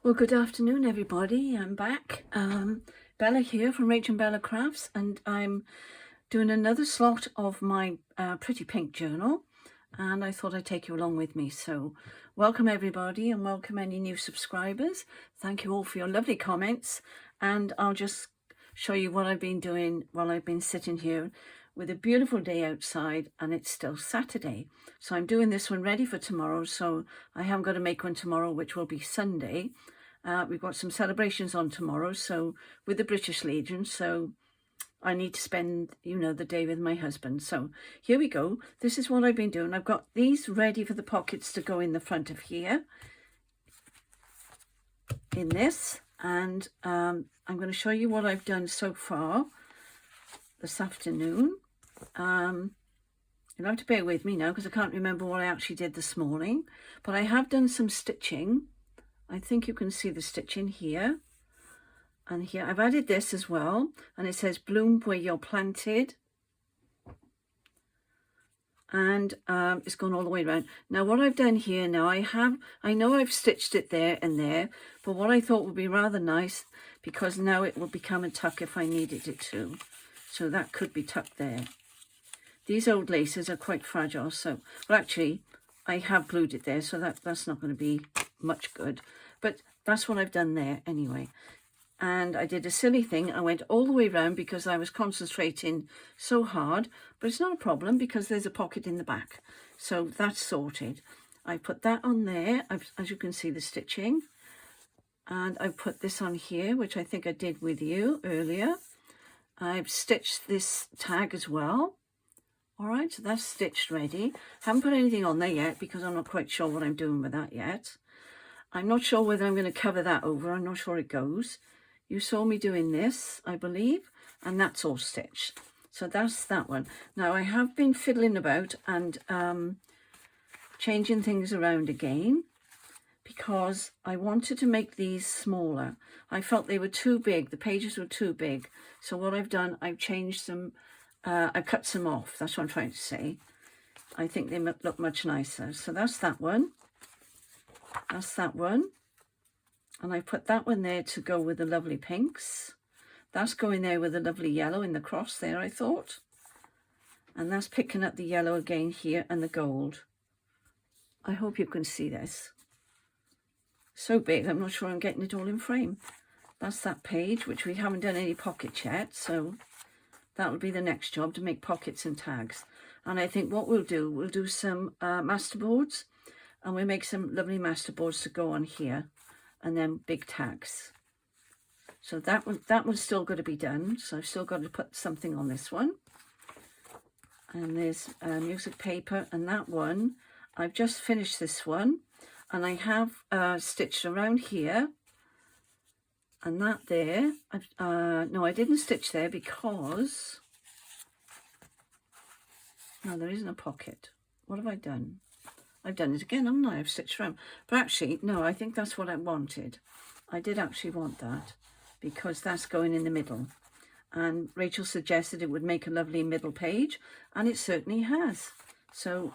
Well, good afternoon, everybody. I'm back. Bella here from RachandBellaCrafts, and I'm doing another slot of my pretty pink journal, and I thought I'd take you along with me. So welcome, everybody, and welcome any new subscribers. Thank you all for your lovely comments, and I'll just show you what I've been doing while I've been sitting here with a beautiful day outside, and it's still Saturday. So I'm doing this one ready for tomorrow, so I haven't got to make one tomorrow, which will be Sunday. We've got some celebrations on tomorrow, so with the British Legion, so I need to spend, the day with my husband. So here we go. This is what I've been doing. I've got these ready for the pockets to go in the front of here, in this, and I'm going to show you what I've done so far this afternoon. You'll have to bear with me now because I can't remember what I actually did this morning, but I have done some stitching. I think you can see the stitching here and here. I've added this as well, and it says bloom where you're planted, and it's gone all the way around. Now what I've done here now, I know I've stitched it there and there, but what I thought would be rather nice, because now it will become a tuck if I needed it to, so that could be tucked there. These old laces are quite fragile, so, well, actually I have glued it there, so that's not going to be much good, but that's what I've done there anyway. And I did a silly thing. I went all the way around because I was concentrating so hard, but it's not a problem because there's a pocket in the back, so that's sorted. I put that on there, as you can see the stitching, and I put this on here, which I think I did with you earlier. I've stitched this tag as well. All right, so that's stitched ready. Haven't put anything on there yet because I'm not quite sure what I'm doing with that yet. I'm not sure whether I'm going to cover that over. I'm not sure it goes. You saw me doing this, I believe, and that's all stitched. So that's that one. Now I have been fiddling about and changing things around again because I wanted to make these smaller. I felt they were too big. The pages were too big. So what I've done, I've changed them. I cut some off. That's what I'm trying to say. I think they look much nicer. So that's that one. That's that one. And I put that one there to go with the lovely pinks. That's going there with the lovely yellow in the cross there, I thought. And that's picking up the yellow again here and the gold. I hope you can see this. So big, I'm not sure I'm getting it all in frame. That's that page, which we haven't done any pockets yet, so that will be the next job, to make pockets and tags. And I think what we'll do some masterboards, and we'll make some lovely masterboards to go on here, and then big tags. So that one's still got to be done. So I've still got to put something on this one. And there's music paper, and that one, I've just finished this one, and I have stitched around here, and that there. No, I didn't stitch there because, no, there isn't a pocket. What have I done? I've done it again, haven't I? I've stitched around. But actually, no, I think that's what I wanted. I did actually want that because that's going in the middle. And Rachel suggested it would make a lovely middle page, and it certainly has. So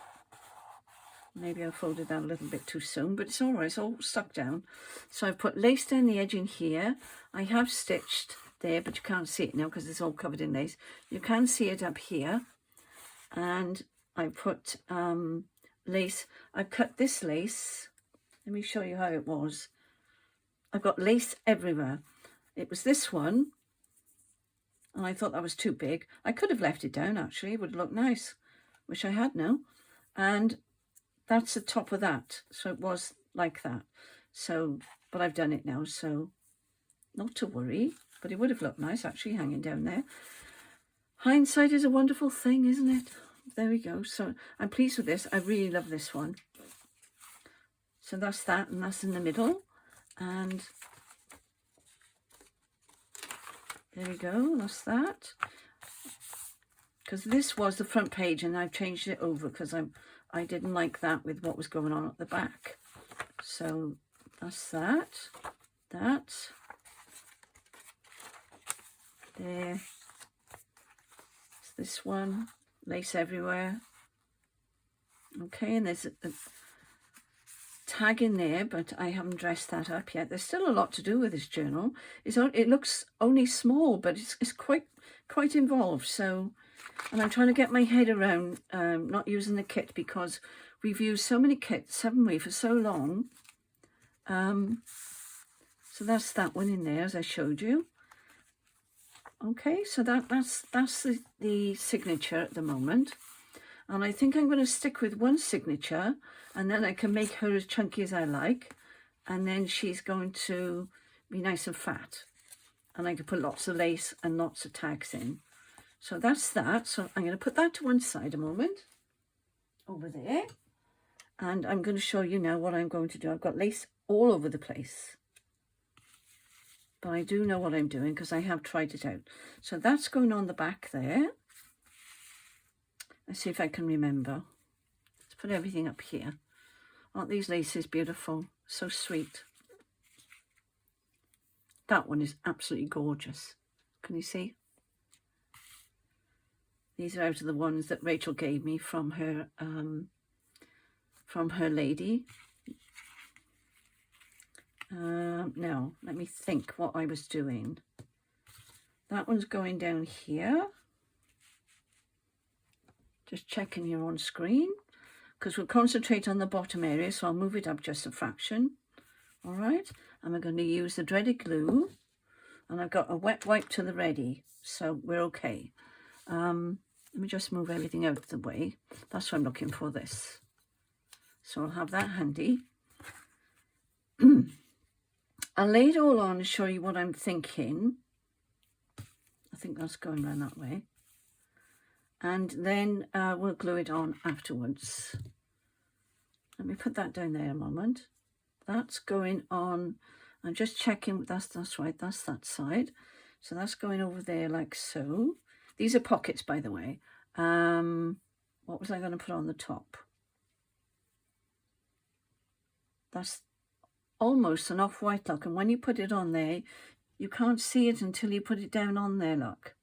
maybe I folded that a little bit too soon, but it's all right. It's all stuck down. So I've put lace down the edge in here. I have stitched there, but you can't see it now because it's all covered in lace. You can see it up here. And I put lace. I cut this lace. Let me show you how it was. I've got lace everywhere. It was this one, and I thought that was too big. I could have left it down, actually. It would look nice. Wish I had now. And that's the top of that. So it was like that. So, but I've done it now, so not to worry. But it would have looked nice, actually, hanging down there. Hindsight is a wonderful thing, isn't it? There we go. So I'm pleased with this. I really love this one. So that's that, and that's in the middle. And there we go. That's that. Because this was the front page, and I've changed it over because I didn't like that with what was going on at the back. So that's that. That. There. It's this one. Lace everywhere. Okay, and there's a tag in there, but I haven't dressed that up yet. There's still a lot to do with this journal. It looks only small, but it's quite involved. So, and I'm trying to get my head around not using the kit, because we've used so many kits, haven't we, for so long. So that's that one in there, as I showed you. Okay, so that's the signature at the moment. And I think I'm going to stick with one signature, and then I can make her as chunky as I like. And then she's going to be nice and fat. And I can put lots of lace and lots of tags in. So that's that. So I'm going to put that to one side a moment. Over there. And I'm going to show you now what I'm going to do. I've got lace all over the place. But I do know what I'm doing because I have tried it out. So that's going on the back there. Let's see if I can remember. Let's put everything up here. Aren't these laces beautiful? So sweet. That one is absolutely gorgeous. Can you see? These are out of the ones that Rachel gave me from her lady. Now, let me think what I was doing. That one's going down here. Just checking here on screen, because we'll concentrate on the bottom area, so I'll move it up just a fraction. All right, and we're going to use the dreaded glue, and I've got a wet wipe to the ready, so we're okay. Let me just move everything out of the way. That's what I'm looking for, this. So I'll have that handy. I'll lay it all on and show you what I'm thinking. I think that's going around that way. And then we'll glue it on afterwards. Let me put that down there a moment. That's going on. I'm just checking. That's right. That's that side. So that's going over there like so. These are pockets, by the way. What was I going to put on the top? That's almost an off-white look. And when you put it on there, you can't see it until you put it down on there, look.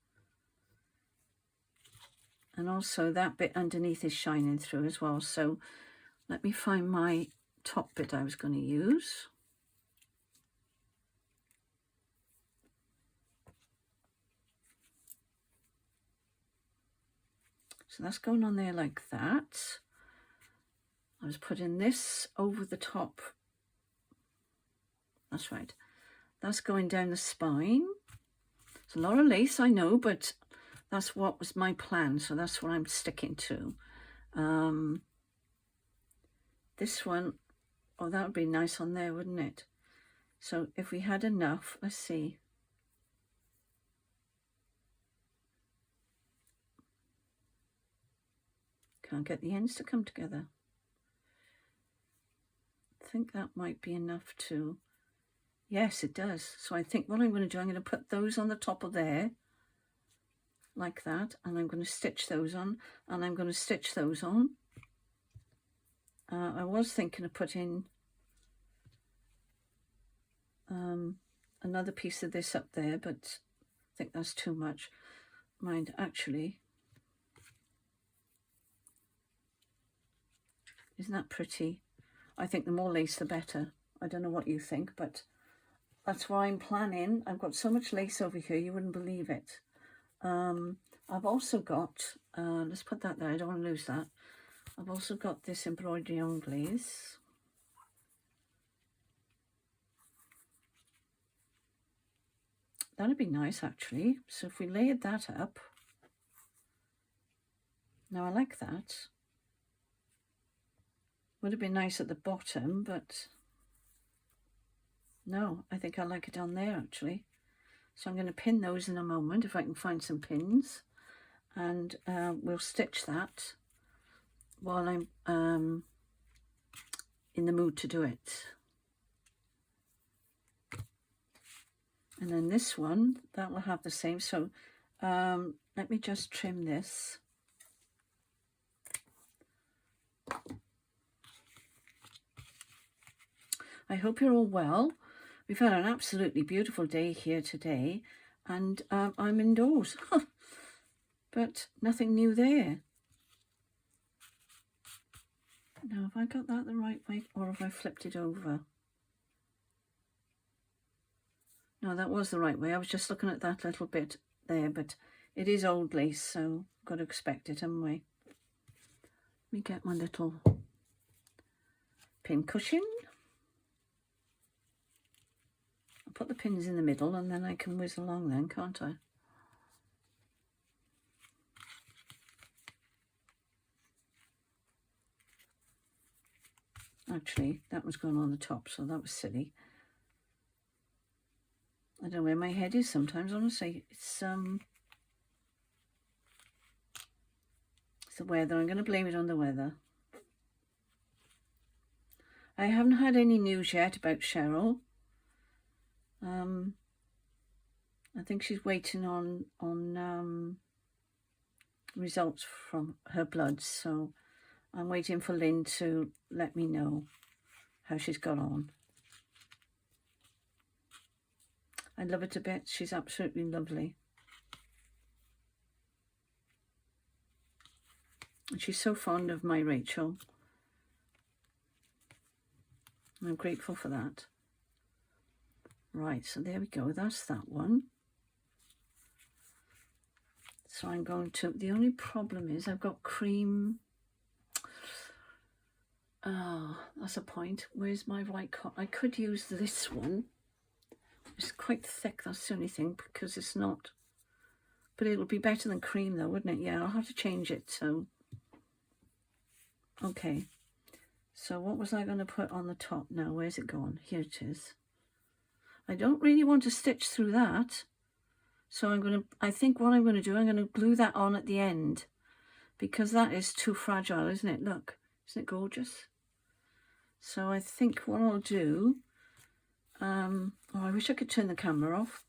And also that bit underneath is shining through as well. So let me find my top bit I was going to use. So that's going on there like that. I was putting this over the top. That's right. That's going down the spine. It's a lot of lace, I know, but that's what was my plan, so that's what I'm sticking to. This one, oh, that would be nice on there, wouldn't it? So if we had enough, let's see. Can't get the ends to come together. I think that might be enough to... Yes, it does. So I think what I'm going to do, I'm going to put those on the top of there. Like that, and I'm going to stitch those on, and I'm going to stitch those on. I was thinking of putting another piece of this up there, but I think that's too much. Mind, actually, isn't that pretty? I think the more lace the better. I don't know what you think, but that's what I'm planning. I've got so much lace over here, you wouldn't believe it. I've also got, let's put that there, I don't want to lose that. I've also got this embroidery on glaze. That'd be nice, actually. So if we layered that up. Now I like that. Would have been nice at the bottom, but no, I think I like it on there, actually. So I'm going to pin those in a moment, if I can find some pins. And we'll stitch that while I'm in the mood to do it. And then this one, that will have the same. So let me just trim this. I hope you're all well. We've had an absolutely beautiful day here today, and I'm indoors. But nothing new there. Now, have I got that the right way, or have I flipped it over? No, that was the right way. I was just looking at that little bit there, but it is old lace, so I've got to expect it, haven't we? Let me get my little pin cushion. I'll put the pins in the middle and then I can whiz along then, can't I? Actually, that was going on the top, so that was silly. I don't know where my head is sometimes, honestly. It's the weather. I'm going to blame it on the weather. I haven't had any news yet about Cheryl. I think she's waiting on results from her blood, so I'm waiting for Lynn to let me know how she's got on. I love her to bits. She's absolutely lovely. And she's so fond of my Rachel. I'm grateful for that. Right, so there we go. That's that one. So I'm going to... The only problem is I've got cream... Oh, that's a point. Where's my white cotton? I could use this one. It's quite thick, that's the only thing, because it's not... But it'll be better than cream though, wouldn't it? Yeah, I'll have to change it, so... Okay. So what was I going to put on the top now? Where's it gone? Here it is. I don't really want to stitch through that. So I think what I'm going to do, I'm going to glue that on at the end. Because that is too fragile, isn't it? Look, isn't it gorgeous? So I think what I'll do... oh, I wish I could turn the camera off.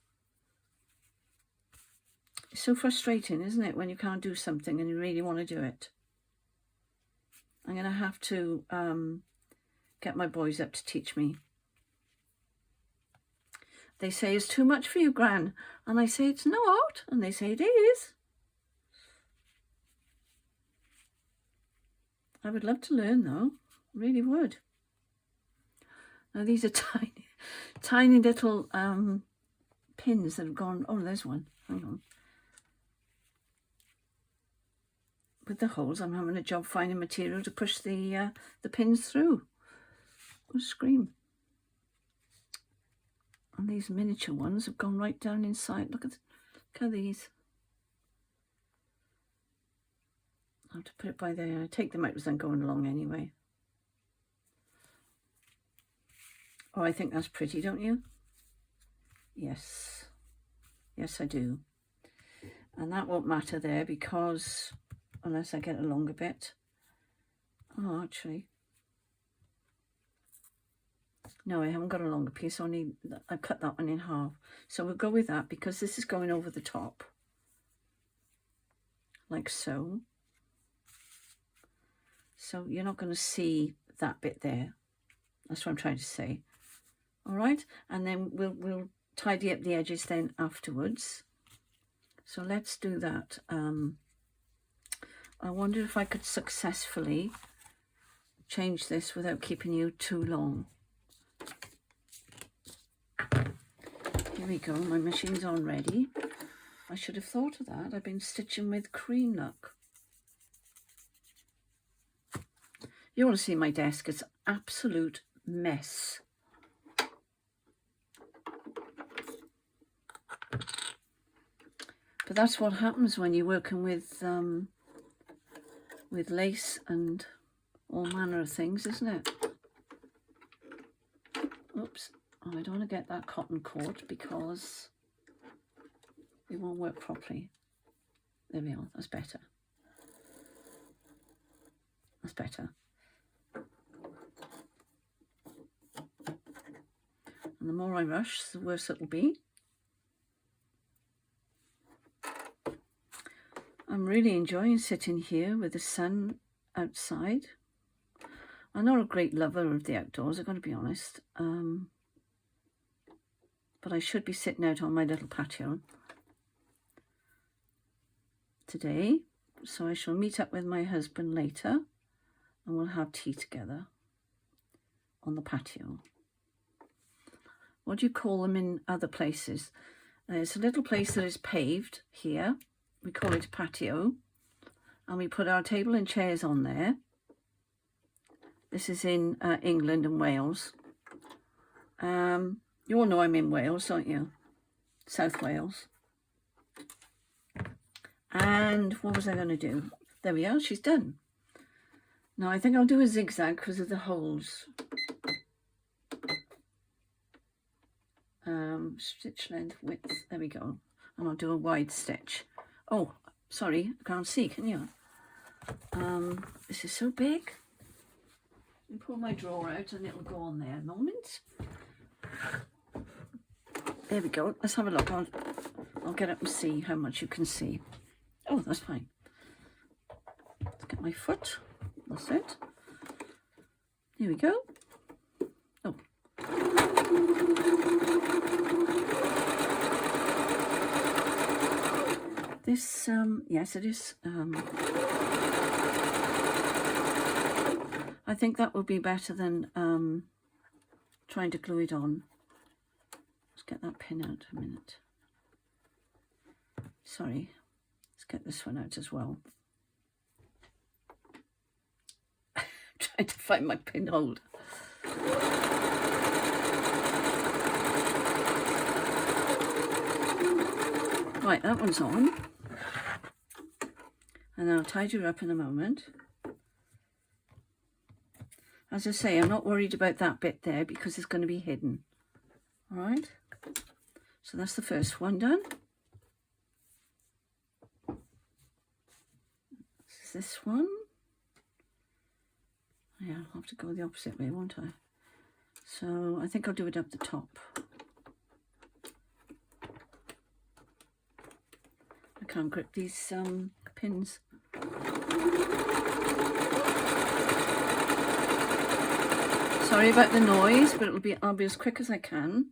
It's so frustrating, isn't it, when you can't do something and you really want to do it. I'm going to have to get my boys up to teach me. They say, it's too much for you, Gran. And I say, it's not. And they say, it is. I would love to learn, though. Really would. Now, these are tiny, tiny little pins that have gone... Oh, there's one. Hang on. With the holes, I'm having a job finding material to push the pins through. What a scream. And these miniature ones have gone right down inside. Look at these. I'll have to put it by there. I take them out as I'm going along anyway. Oh, I think that's pretty, don't you? Yes. Yes, I do. And that won't matter there because... Unless I get a longer bit. Oh, actually. No, I haven't got a longer piece. Only I cut that one in half. So we'll go with that because this is going over the top. Like so. So you're not going to see that bit there. That's what I'm trying to say. All right. And then we'll tidy up the edges then afterwards. So let's do that. I wonder if I could successfully change this without keeping you too long. Here we go, my machine's on ready. I should have thought of that. I've been stitching with cream, look. You want to see my desk, it's absolute mess. But that's what happens when you're working with lace and all manner of things, isn't it? Oops. Oh, I don't want to get that cotton caught because it won't work properly. There we are. That's better. That's better. And the more I rush, the worse it'll be. I'm really enjoying sitting here with the sun outside. I'm not a great lover of the outdoors, I've got to be honest. But I should be sitting out on my little patio today. So I shall meet up with my husband later and we'll have tea together on the patio. What do you call them in other places? There's a little place that is paved here. We call it patio. And we put our table and chairs on there. This is in England and Wales. You all know I'm in Wales, don't you? South Wales. And what was I going to do? There we are, she's done. Now I think I'll do a zigzag because of the holes. Stitch length, width, there we go. And I'll do a wide stitch. Oh, sorry, I can't see, can you? This is so big. Let me pull my drawer out and it'll go on there a moment. There we go. Let's have a look. I'll get up and see how much you can see. Oh, that's fine. Let's get my foot. That's it. Here we go. Oh. This, yes, it is. I think that would be better than trying to glue it on. Let's get that pin out a minute. Sorry. Let's get this one out as well. I'm trying to find my pin holder. Right, that one's on. And I'll tidy her up in a moment. As I say, I'm not worried about that bit there because it's going to be hidden. All right. So that's the first one done. This is this one. Yeah, I'll have to go the opposite way, won't I? So I think I'll do it up the top. I can't grip these pins. Sorry about the noise, but I'll be as quick as I can.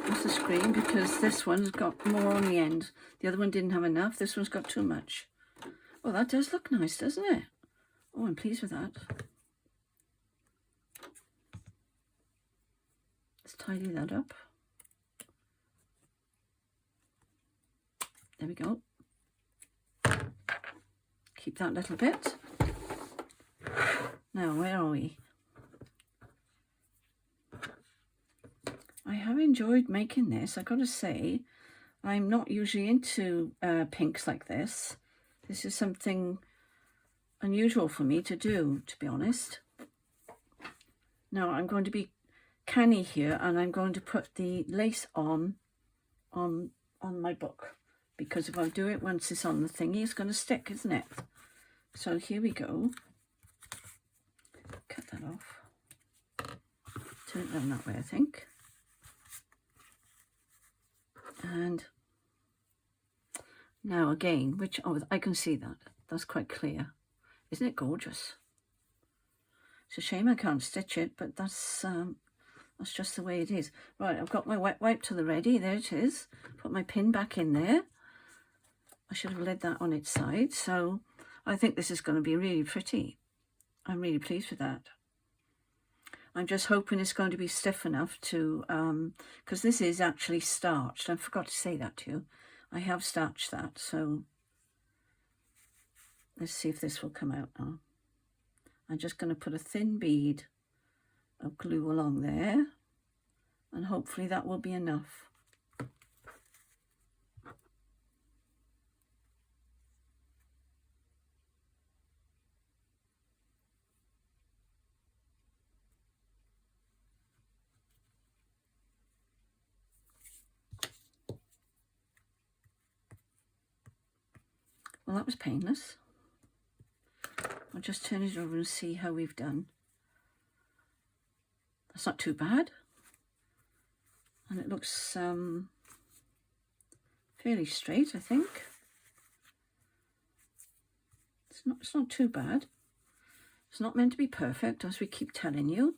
That's the screen because this one's got more on the end. The other one didn't have enough. This one's got too much. Well, that does look nice, doesn't it? Oh, I'm pleased with that. Let's tidy that up. There we go. Keep that little bit. Now, where are we? I have enjoyed making this. I've got to say, I'm not usually into pinks like this. This is something unusual for me to do, to be honest. Now, I'm going to be canny here, and I'm going to put the lace on my book. Because if I do it once it's on the thingy, it's going to stick, isn't it? So here we go. Cut that off. Turn it down that way, I think. And now again, oh, I can see that. That's quite clear. Isn't it gorgeous? It's a shame I can't stitch it, but that's just the way it is. Right, I've got my wet wipe to the ready. There it is. Put my pin back in there. I should have laid that on its side. So I think this is going to be really pretty. I'm really pleased with that. I'm just hoping it's going to be stiff enough to, because this is actually starched. I forgot to say that to you. I have starched that. So let's see if this will come out now. I'm just going to put a thin bead of glue along there. And hopefully that will be enough. Well, that was painless. I'll just turn it over and see how we've done. That's not too bad. And it looks fairly straight, I think. It's not too bad. It's not meant to be perfect, as we keep telling you.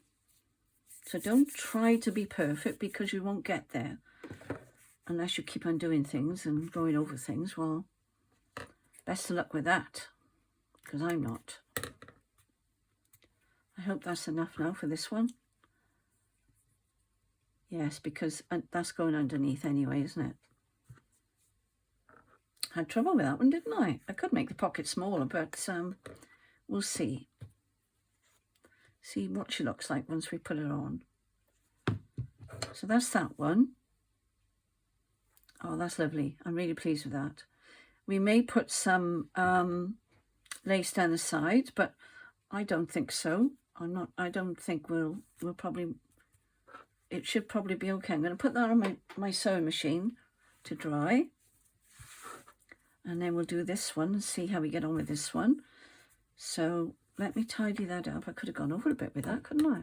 So don't try to be perfect because you won't get there. unless you keep on doing things and going over things, well, best of luck with that, because I'm not. I hope that's enough now for this one. Yes, because that's going underneath anyway, isn't it? Had trouble with that one, didn't I? I could make the pocket smaller, but we'll see. See what she looks like once we put her on. So that's that one. Oh, that's lovely. I'm really pleased with that. We may put some lace down the side, but I don't think so. I don't think we'll probably, it should probably be okay. I'm going to put that on my sewing machine to dry. And then we'll do this one and see how we get on with this one. So let me tidy that up. I could have gone over a bit with that, couldn't I?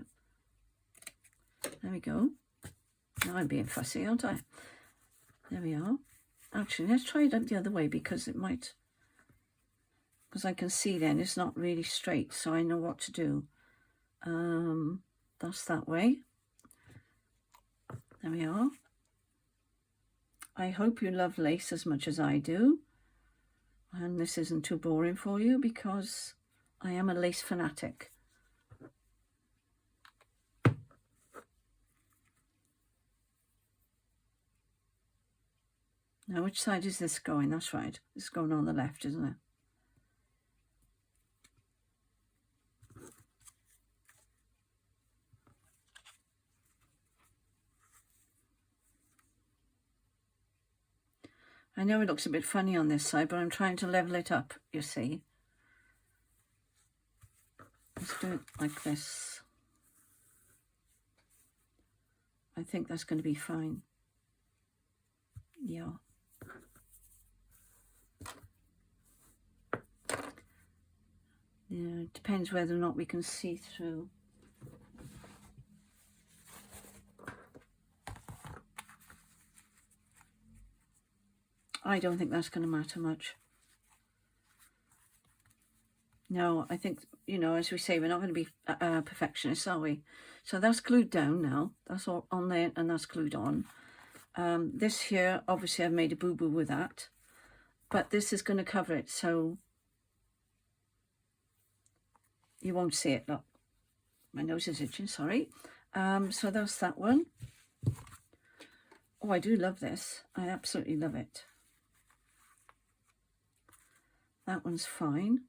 There we go. Now I'm being fussy, aren't I? There we are. Actually, let's try it up the other way because it might... Because I can see then it's not really straight, so I know what to do. That's that way. There we are. I hope you love lace as much as I do. And this isn't too boring for you because I am a lace fanatic. Now, which side is this going? That's right. It's going on the left, isn't it? I know it looks a bit funny on this side, but I'm trying to level it up, you see. Let's do it like this. I think that's going to be fine. Yeah. Yeah, it depends whether or not we can see through. I don't think that's going to matter much. No, I think, you know, as we say, we're not going to be perfectionists, are we? So that's glued down now. That's all on there and that's glued on. This here, obviously I've made a boo-boo with that. But this is going to cover it, so you won't see it. Look, my nose is itching, sorry. So that's that one. Oh, I do love this. I absolutely love it. That one's fine.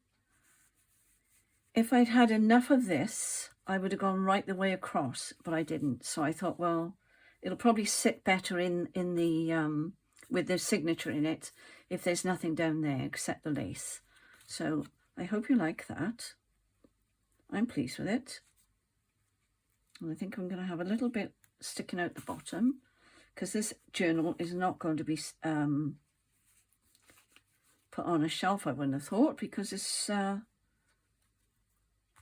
If I'd had enough of this, I would have gone right the way across, but I didn't. So I thought, well, it'll probably sit better in the with the signature in it if there's nothing down there except the lace. So I hope you like that. I'm pleased with it. And I think I'm going to have a little bit sticking out the bottom because this journal is not going to be put on a shelf, I wouldn't have thought, because it's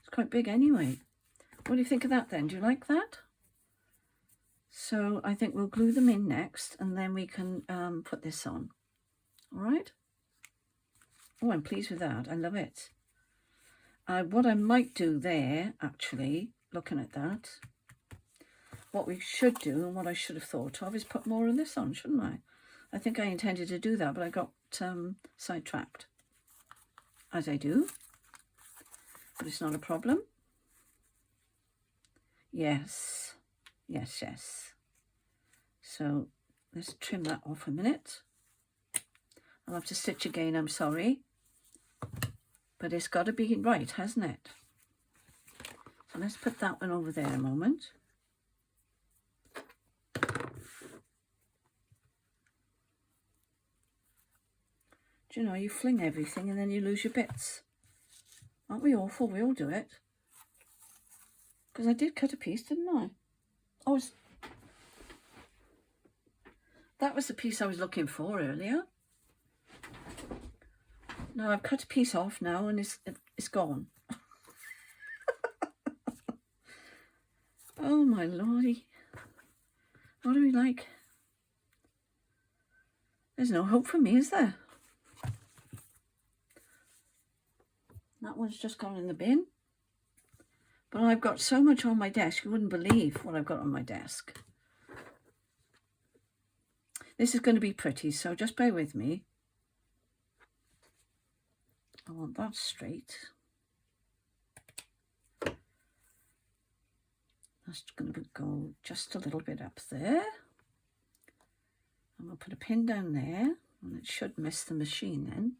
quite big anyway. What do you think of that then? Do you like that? So I think we'll glue them in next and then we can put this on. All right? Oh, I'm pleased with that. I love it. What I might do there, actually, looking at that, what we should do and what I should have thought of is put more of this on, shouldn't I? I think I intended to do that, but I got sidetracked, as I do. But it's not a problem. Yes, yes, yes. So let's trim that off a minute. I'll have to stitch again, I'm sorry. But it's got to be right, hasn't it? So let's put that one over there a moment. Do you know, you fling everything and then you lose your bits. Aren't we awful? We all do it. Because I did cut a piece, didn't I? Oh, that was the piece I was looking for earlier. No, I've cut a piece off now and it's gone. Oh my lordy. What do we like? There's no hope for me, is there? That one's just gone in the bin. But I've got so much on my desk, you wouldn't believe what I've got on my desk. This is going to be pretty, so just bear with me. I want that straight. That's going to go just a little bit up there. I'm going to put a pin down there, and it should miss the machine then.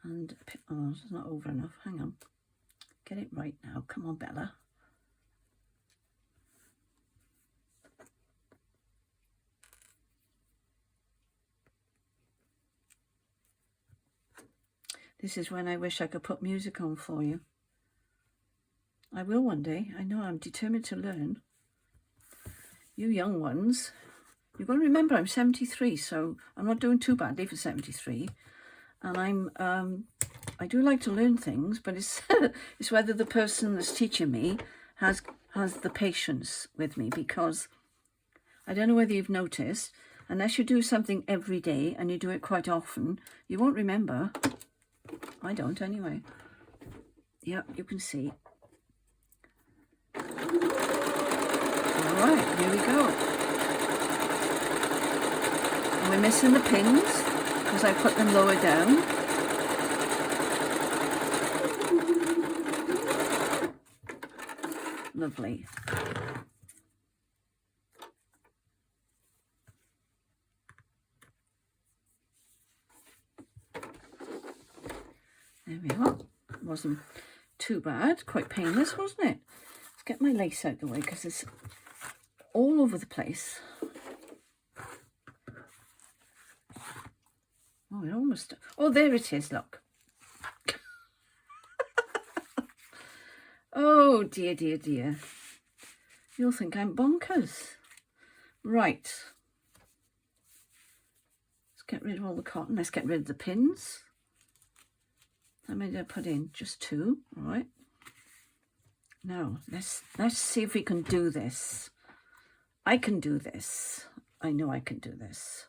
And, oh, it's not over enough. Hang on. Get it right now. Come on, Bella. This is when I wish I could put music on for you. I will one day. I know, I'm determined to learn. You young ones, you've got to remember I'm 73, so I'm not doing too badly for 73. And I do like to learn things, but it's it's whether the person that's teaching me has the patience with me, because I don't know whether you've noticed, unless you do something every day and you do it quite often, you won't remember. I don't anyway. Yep, you can see. All right, here we go. And we're missing the pins because I put them lower down. Lovely. There we are. It wasn't too bad. Quite painless, wasn't it? Let's get my lace out of the way because it's all over the place. Oh, it almost... Oh, there it is, look. Oh, dear, dear, dear. You'll think I'm bonkers. Right. Let's get rid of all the cotton. Let's get rid of the pins. How many did I put in? Just 2. All right. Now, let's see if we can do this. I can do this. I know I can do this.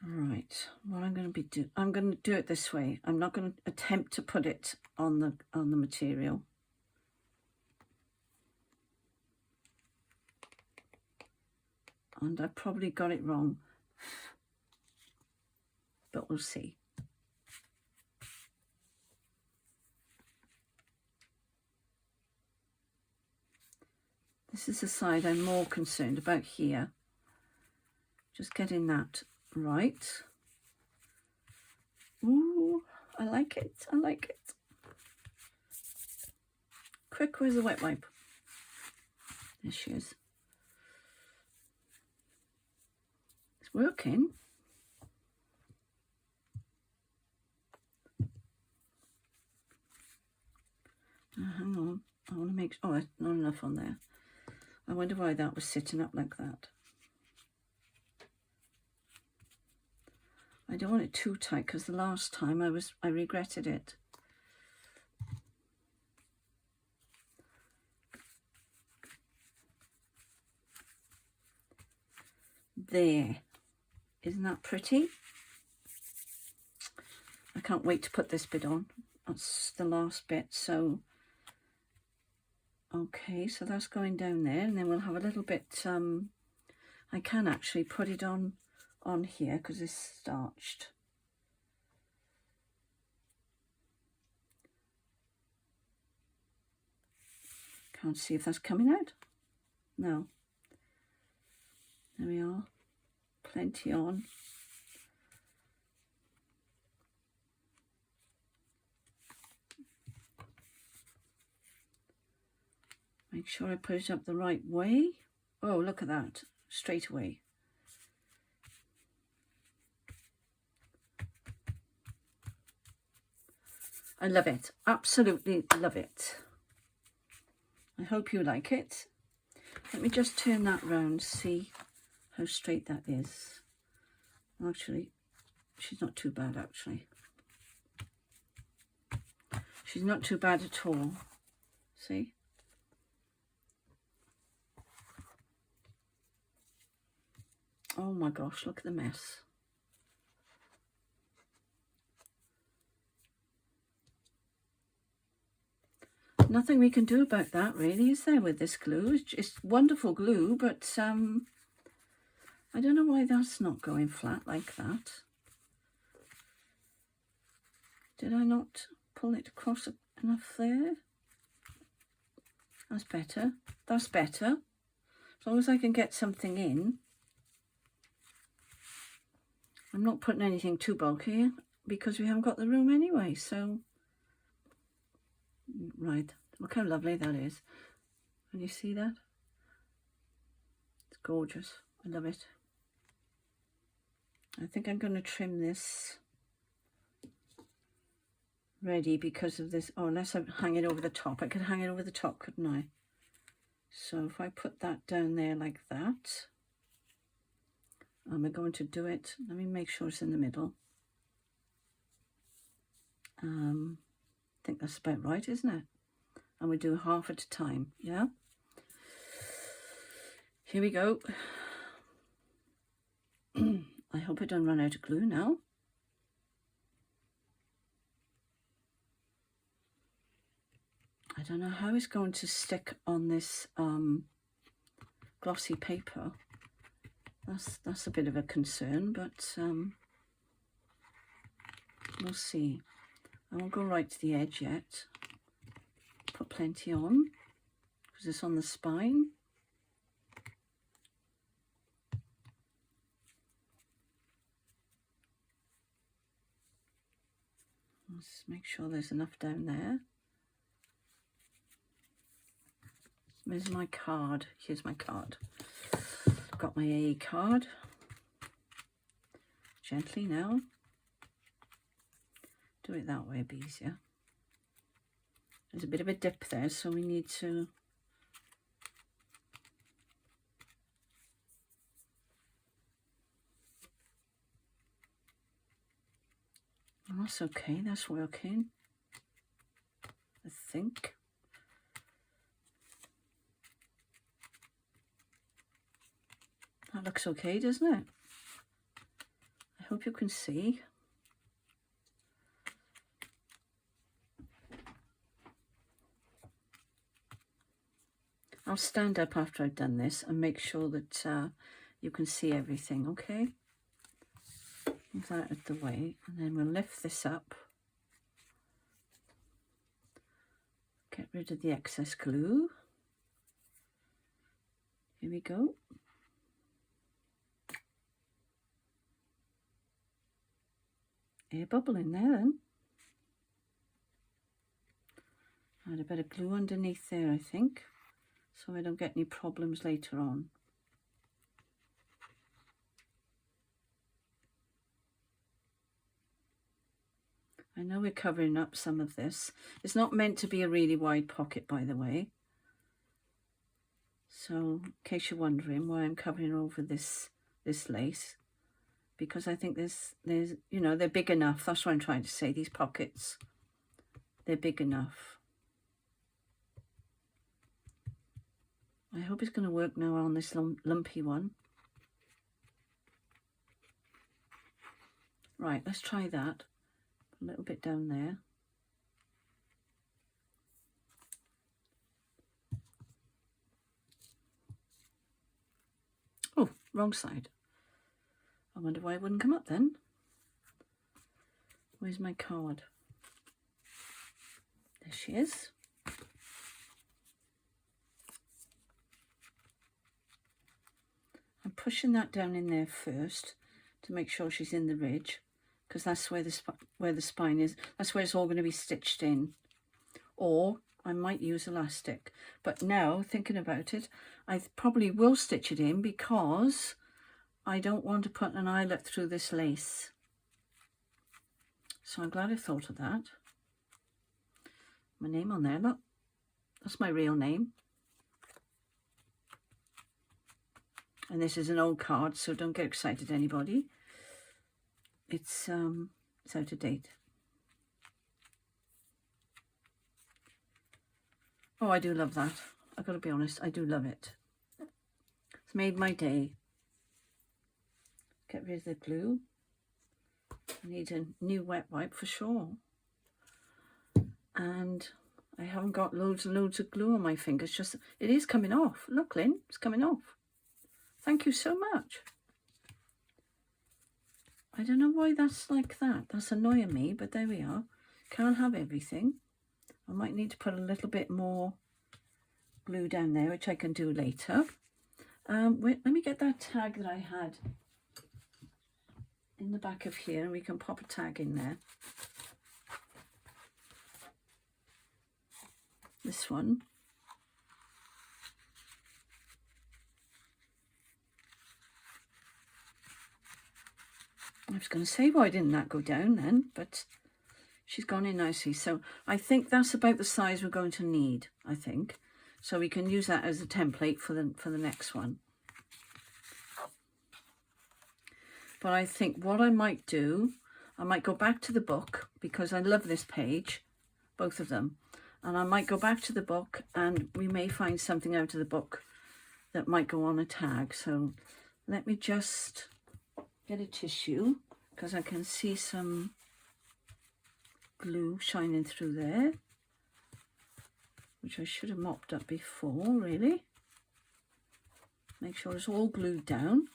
Right, what I'm going to be I'm going to do it this way. I'm not going to attempt to put it on the material. And I probably got it wrong, but we'll see. This is the side I'm more concerned about here. Just getting that right. Ooh, I like it. I like it. Quick, where's the wet wipe? There she is. It's working. Hang on. I want to make... Oh, not enough on there. I wonder why that was sitting up like that. I don't want it too tight because the last time I regretted it. There. Isn't that pretty? I can't wait to put this bit on. That's the last bit. So, okay, so that's going down there, and then we'll have a little bit, I can actually put it on here because it's starched. Can't see if that's coming out. No. There we are. Plenty on. Make sure I put it up the right way. Oh, look at that. Straight away. I love it. Absolutely love it. I hope you like it. Let me just turn that round, see how straight that is. Actually, she's not too bad, actually. She's not too bad at all. See? Oh my gosh, look at the mess. nothing we can do about that, really, is there, with this glue? It's wonderful glue, but I don't know why that's not going flat like that. Did I not pull it across enough there? That's better. That's better. As long as I can get something in. I'm not putting anything too bulky because we haven't got the room anyway, so... Right, look how lovely that is. Can you see that? It's gorgeous. I love it. I think I'm going to trim this ready because of this. Oh, unless I hang it over the top. I could hang it over the top, couldn't I? So if I put that down there like that, we're going to do it. Let me make sure it's in the middle. I think that's about right, isn't it? And we do half at a time, yeah? Here we go. I hope I don't run out of glue now. I don't know how it's going to stick on this glossy paper. That's a bit of a concern, but we'll see. I won't go right to the edge yet. Put plenty on because it's on the spine. Let's make sure there's enough down there. Where's my card? Here's my card. Got my AE card. Gently now. Do it that way, it'd be easier. There's a bit of a dip there, so we need to... Oh, that's okay, that's working. I think. That looks okay, doesn't it? I hope you can see. I'll stand up after I've done this and make sure that you can see everything, okay? Move that out of the way, and then we'll lift this up. Get rid of the excess glue. Here we go. Air bubble in there then. Add a bit of glue underneath there, I think, so I don't get any problems later on. I know we're covering up some of this. It's not meant to be a really wide pocket, by the way. So, in case you're wondering why I'm covering over this lace, because I think there's you know, they're big enough. That's what I'm trying to say. These pockets, they're big enough. I hope it's going to work now on this lumpy one. Right, let's try that. A little bit down there. Oh, wrong side. I wonder why it wouldn't come up then. Where's my card? There she is. I'm pushing that down in there first to make sure she's in the ridge, because that's where the spine is. That's where it's all going to be stitched in. Or I might use elastic. But now, thinking about it, I probably will stitch it in because I don't want to put an eyelet through this lace. So I'm glad I thought of that. My name on there, look. That's my real name. And this is an old card, so don't get excited, anybody. It's out of date. Oh, I do love that. I've got to be honest, I do love it. It's made my day. Get rid of the glue. I need a new wet wipe for sure. And I haven't got loads and loads of glue on my fingers. Just, it is coming off. Look, Lynn, it's coming off. Thank you so much. I don't know why that's like that. That's annoying me, but there we are. Can't have everything. I might need to put a little bit more glue down there, which I can do later. Wait, let me get that tag that I had in the back of here, and we can pop a tag in there. This one. I was going to say, why didn't that go down then? But she's gone in nicely. So I think that's about the size we're going to need, I think. So we can use that as a template for the next one. But I think what I might do, I might go back to the book, because I love this page, both of them. And I might go back to the book, and we may find something out of the book that might go on a tag. So let me just get a tissue, because I can see some glue shining through there, which I should have mopped up before, really. Make sure it's all glued down.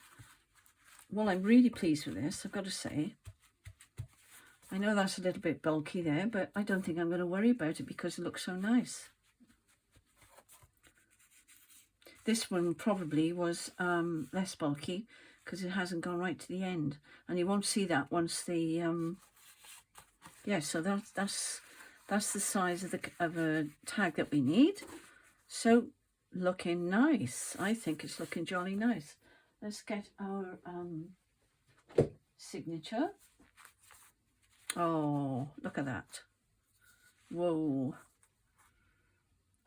Well, I'm really pleased with this, I've got to say. I know that's a little bit bulky there, but I don't think I'm going to worry about it because it looks so nice. This one probably was less bulky because it hasn't gone right to the end, and you won't see that once the yeah. So that's the size of a tag that we need. So looking nice. I think it's looking jolly nice. Let's get our signature. Oh, look at that. Whoa.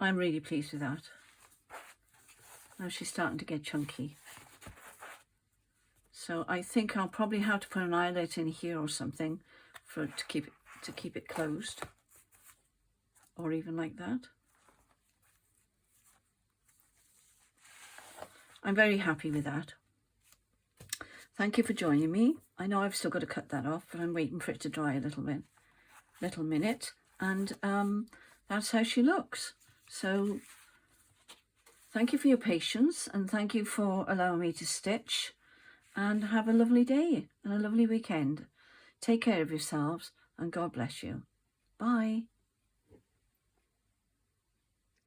I'm really pleased with that. Now she's starting to get chunky. So I think I'll probably have to put an eyelet in here or something to keep it closed. Or even like that. I'm very happy with that. Thank you for joining me. I know I've still got to cut that off, but I'm waiting for it to dry a little minute. And that's how she looks. So thank you for your patience, and thank you for allowing me to stitch, and have a lovely day and a lovely weekend. Take care of yourselves, and God bless you. Bye.